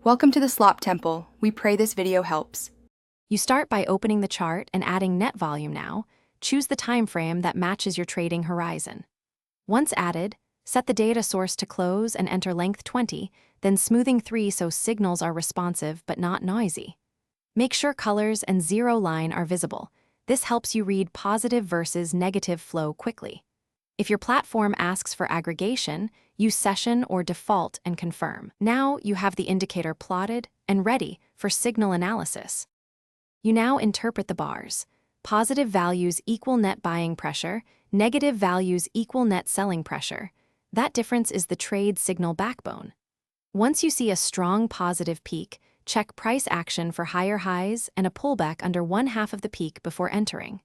Welcome to the Slop Temple. We pray this video helps. You start by opening the chart and adding net volume now. Choose the time frame that matches your trading horizon. Once added, set the data source to close and enter length 20, then smoothing 3 so signals are responsive but not noisy. Make sure colors and zero line are visible. This helps you read positive versus negative flow quickly. If your platform asks for aggregation, use session or default and confirm. Now you have the indicator plotted and ready for signal analysis. You now interpret the bars. Positive values equal net buying pressure, negative values equal net selling pressure. That difference is the trade signal backbone. Once you see a strong positive peak, check price action for higher highs and a pullback under 1/2 of the peak before entering.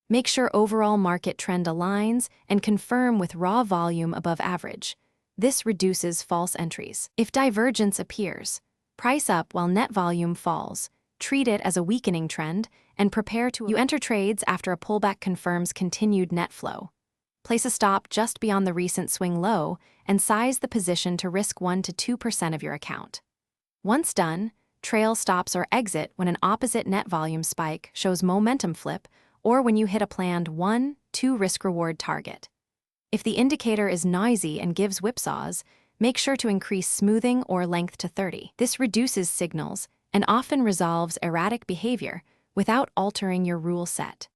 Make sure overall market trend aligns and confirm with raw volume above average. This reduces false entries. If divergence appears, price up while net volume falls. Treat it as a weakening trend and prepare to you enter trades after a pullback confirms continued net flow. Place a stop just beyond the recent swing low and size the position to risk 1 to 2% of your account. Once done, trail stops or exit when an opposite net volume spike shows momentum flip or when you hit a planned 1-2 risk-reward target. If the indicator is noisy and gives whipsaws, make sure to increase smoothing or length to 30. This reduces signals and often resolves erratic behavior without altering your rule set.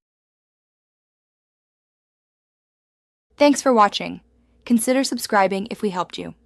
Thanks for watching. Consider subscribing if we helped you.